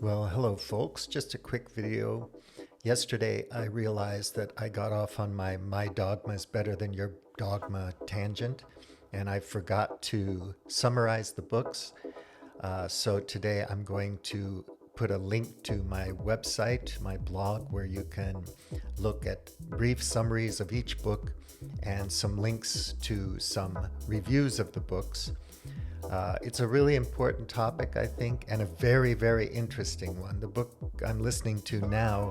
Well, hello folks, just a quick video. Yesterday I realized that I got off on my dogma is better than your dogma tangent, and I forgot to summarize the books. So today I'm going to put a link to my website, my blog, where you can look at brief summaries of each book and some links to some reviews of the books. It's a really important topic, I think, and a very, very interesting one. The book I'm listening to now,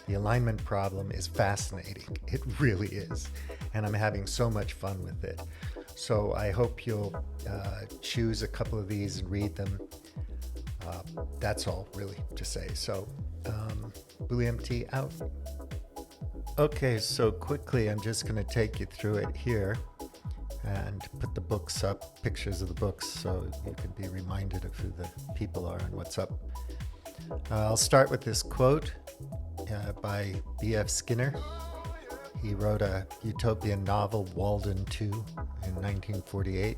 The Alignment Problem, is fascinating. It really is. And I'm having so much fun with it. So I hope you'll choose a couple of these and read them. That's all really to say. So, William T. out. Okay, so quickly, I'm just going to take you through it here and put the books up, pictures of the books, so you can be reminded of who the people are and what's up. I'll start with this quote by B.F. Skinner. He wrote a utopian novel, Walden 2, in 1948.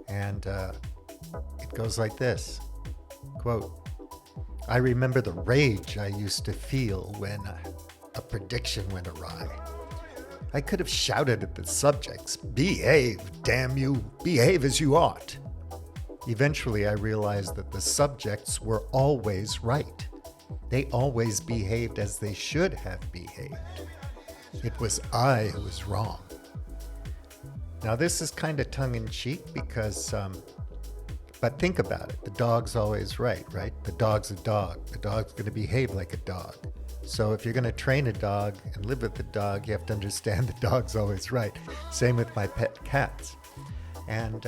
And it goes like this, quote, "I remember the rage I used to feel when a prediction went awry. I could have shouted at the subjects, 'Behave, damn you, behave as you ought.' Eventually, I realized that the subjects were always right. They always behaved as they should have behaved. It was I who was wrong." Now, this is kind of tongue-in-cheek because, but think about it. The dog's always right? The dog's a dog. The dog's going to behave like a dog. So if you're going to train a dog and live with the dog, you have to understand the dog's always right. Same with my pet cats. And,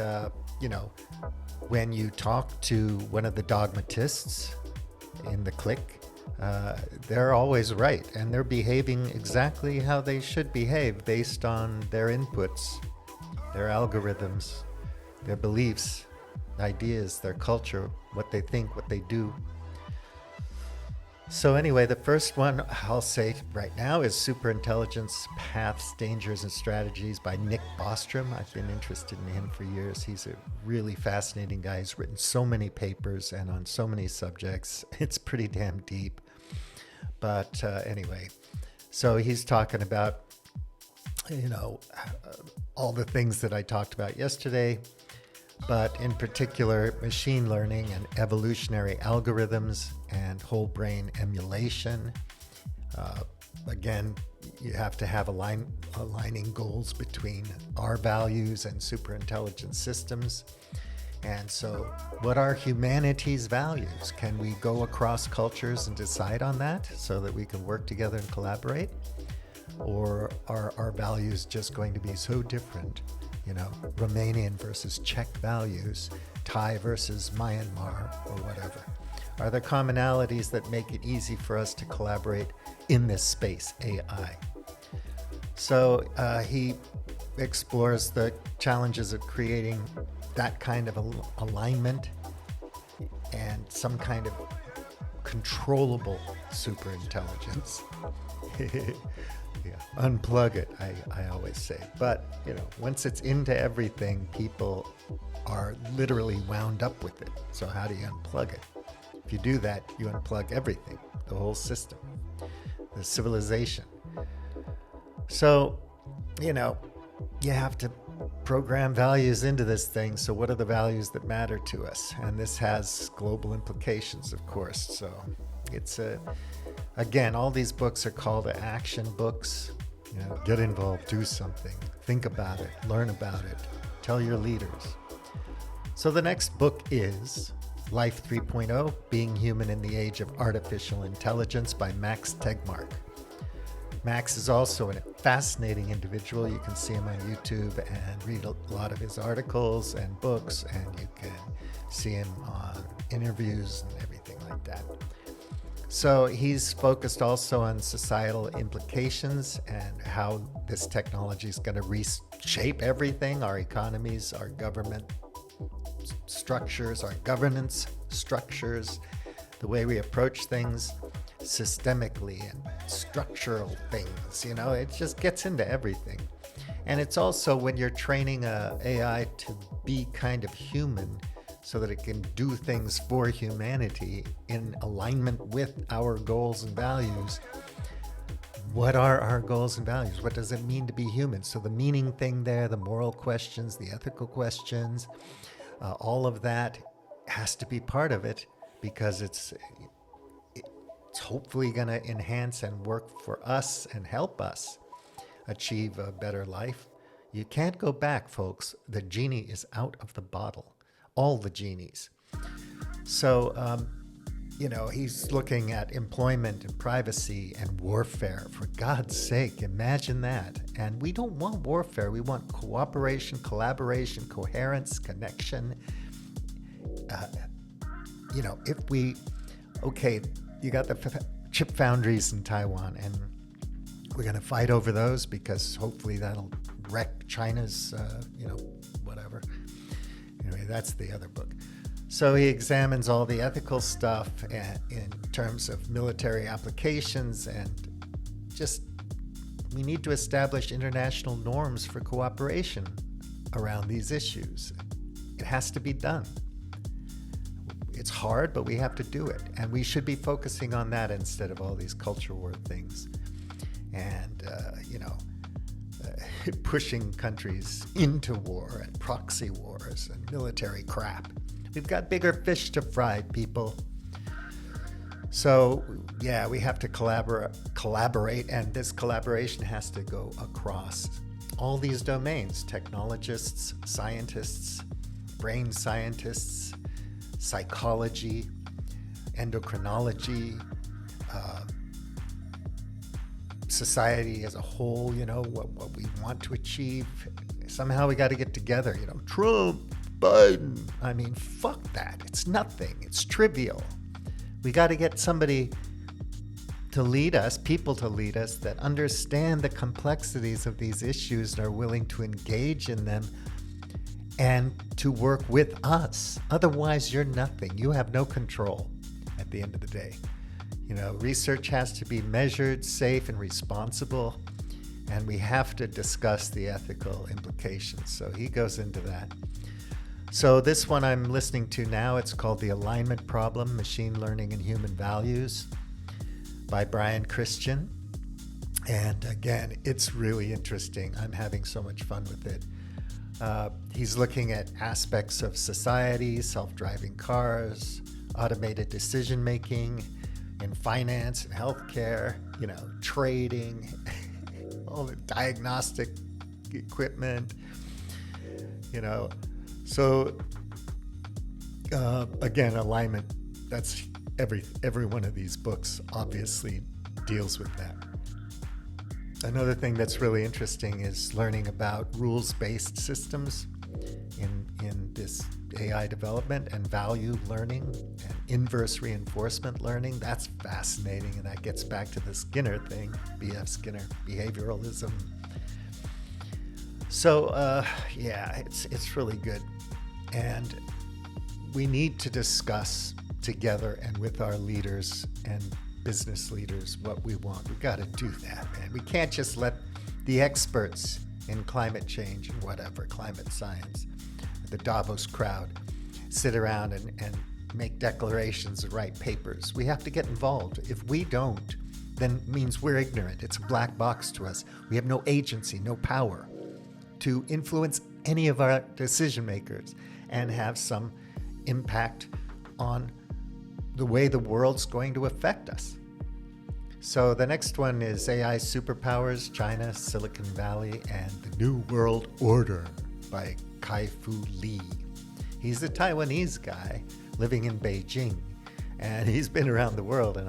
when you talk to one of the dogmatists in the clique, they're always right. And they're behaving exactly how they should behave based on their inputs, their algorithms, their beliefs, ideas, their culture, what they think, what they do. So anyway, the first one I'll say right now is Superintelligence, Paths, Dangers, and Strategies by Nick Bostrom. I've been interested in him for years. He's a really fascinating guy. He's written so many papers and on so many subjects. It's pretty damn deep. But anyway, so he's talking about, all the things that I talked about yesterday, but in particular, machine learning and evolutionary algorithms and whole brain emulation. Again, you have to have aligning goals between our values and superintelligent systems. And so what are humanity's values? Can we go across cultures and decide on that so that we can work together and collaborate? Or are our values just going to be so different? Romanian versus Czech values, Thai versus Myanmar, or whatever. Are there commonalities that make it easy for us to collaborate in this space, AI? So he explores the challenges of creating that kind of alignment and some kind of controllable superintelligence. Yeah, unplug it, I always say. But, once it's into everything, people are literally wound up with it. So how do you unplug it? If you do that, you unplug everything, the whole system, the civilization. So, you have to program values into this thing. So what are the values that matter to us? And this has global implications, of course. So it's again, all these books are call to action books. Get involved, do something, think about it, learn about it, tell your leaders. So the next book is Life 3.0, Being Human in the Age of Artificial Intelligence by Max Tegmark. Max is also a fascinating individual. You can see him on YouTube and read a lot of his articles and books, and you can see him on interviews and everything like that. So he's focused also on societal implications and how this technology is going to reshape everything, our economies, our government structures, our governance structures, the way we approach things systemically and structural things. It just gets into everything. And it's also when you're training a AI to be kind of human, so that it can do things for humanity in alignment with our goals and values. What are our goals and values? What does it mean to be human? So the meaning thing there, the moral questions, the ethical questions, all of that has to be part of it, because it's hopefully going to enhance and work for us and help us achieve a better life. You can't go back, folks. The genie is out of the bottle. All the genies. So, he's looking at employment and privacy and warfare. For God's sake, imagine that. And we don't want warfare. We want cooperation, collaboration, coherence, connection. You got the chip foundries in Taiwan, and we're going to fight over those because hopefully that'll wreck China's, whatever. Anyway, that's the other book. So he examines all the ethical stuff in terms of military applications, and just we need to establish international norms for cooperation around these issues. It has to be done. It's hard, but we have to do it. And we should be focusing on that instead of all these culture war things. And, pushing countries into war and proxy wars and military crap. We've got bigger fish to fry, people. So, yeah, we have to collaborate, and this collaboration has to go across all these domains: technologists, scientists, brain scientists, psychology, endocrinology, society as a whole, what we want to achieve. Somehow we got to get together, Trump, Biden. I mean, fuck that. It's nothing. It's trivial. We got to get somebody to lead us, people to lead us that understand the complexities of these issues and are willing to engage in them and to work with us. Otherwise, you're nothing. You have no control at the end of the day. Research has to be measured, safe, and responsible, and we have to discuss the ethical implications. So he goes into that. So this one I'm listening to now, it's called The Alignment Problem, Machine Learning and Human Values by Brian Christian. And again, it's really interesting. I'm having so much fun with it. He's looking at aspects of society, self-driving cars, automated decision-making in finance and healthcare, trading, all the diagnostic equipment, So, again, alignment, that's every one of these books obviously deals with that. Another thing that's really interesting is learning about rules-based systems in this AI development, and value learning and inverse reinforcement learning. That's fascinating, and that gets back to the Skinner thing, B.F. Skinner, behavioralism. So, it's really good. And we need to discuss together and with our leaders and business leaders what we want. We've got to do that, man. We can't just let the experts in climate change and whatever, climate science, the Davos crowd, sit around and make declarations and write papers. We have to get involved. If we don't, then it means we're ignorant. It's a black box to us. We have no agency, no power to influence any of our decision makers and have some impact on the way the world's going to affect us. So the next one is AI Superpowers, China, Silicon Valley, and the New World Order by Kai-Fu Lee. He's a Taiwanese guy living in Beijing, and he's been around the world, and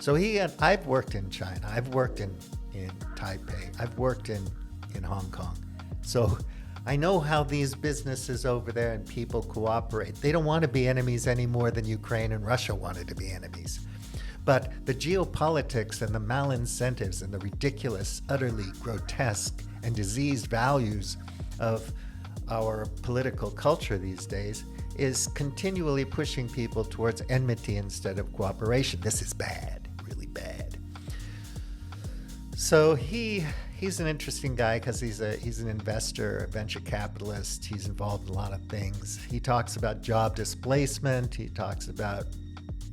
So I've worked in China, I've worked in Taipei, I've worked in Hong Kong. So I know how these businesses over there and people cooperate. They don't want to be enemies any more than Ukraine and Russia wanted to be enemies. But the geopolitics and the malincentives and the ridiculous, utterly grotesque and diseased values of our political culture these days is continually pushing people towards enmity instead of cooperation. This is bad, really bad. So he he's an interesting guy because he's an investor, a venture capitalist. He's involved in a lot of things. He talks about job displacement. He talks about,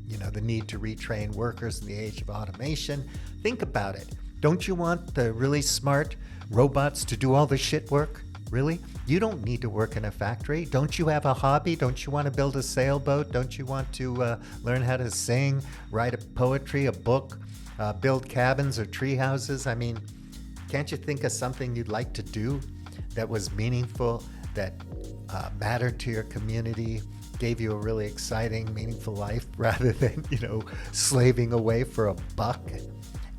the need to retrain workers in the age of automation. Think about it. Don't you want the really smart robots to do all the shit work? Really? You don't need to work in a factory. Don't you have a hobby? Don't you want to build a sailboat? Don't you want to learn how to sing, write a poetry, a book, build cabins or tree houses? I mean, can't you think of something you'd like to do that was meaningful, that mattered to your community, gave you a really exciting, meaningful life rather than, slaving away for a buck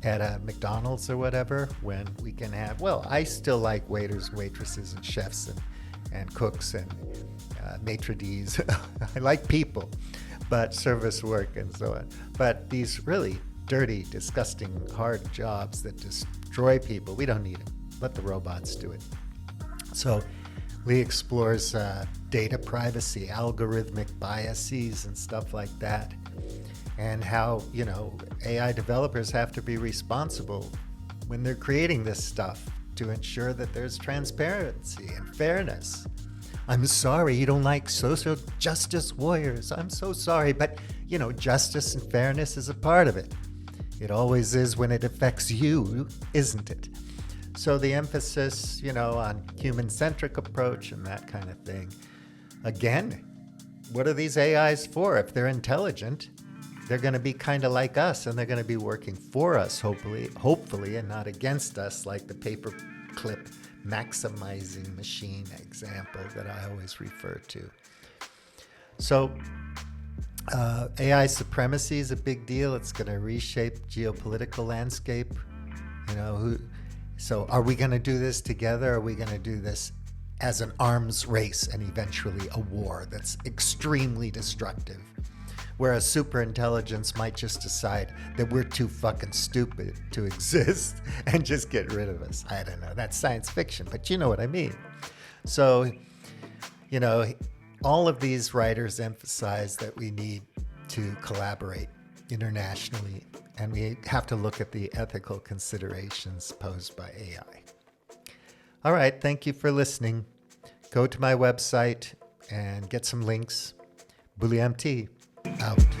at a McDonald's or whatever, when we can have, I still like waiters, waitresses, and chefs and cooks and maitre d's. I like people, but service work and so on. But these really dirty, disgusting, hard jobs that destroy people, we don't need them. Let the robots do it. So Lee explores data privacy, algorithmic biases, and stuff like that, and how, AI developers have to be responsible when they're creating this stuff to ensure that there's transparency and fairness. I'm sorry you don't like social justice warriors. I'm so sorry, but, justice and fairness is a part of it. It always is when it affects you, isn't it? So the emphasis, on human-centric approach and that kind of thing. Again, what are these AIs for? If they're intelligent, they're going to be kind of like us, and they're going to be working for us, hopefully, and not against us, like the paperclip maximizing machine example that I always refer to. So AI supremacy is a big deal. It's going to reshape geopolitical landscape. So are we going to do this together? Are we going to do this as an arms race and eventually a war that's extremely destructive? Whereas superintelligence might just decide that we're too fucking stupid to exist and just get rid of us. I don't know. That's science fiction, but you know what I mean. So, all of these writers emphasize that we need to collaborate internationally, and we have to look at the ethical considerations posed by AI. All right, thank you for listening. Go to my website and get some links. BullyMT out.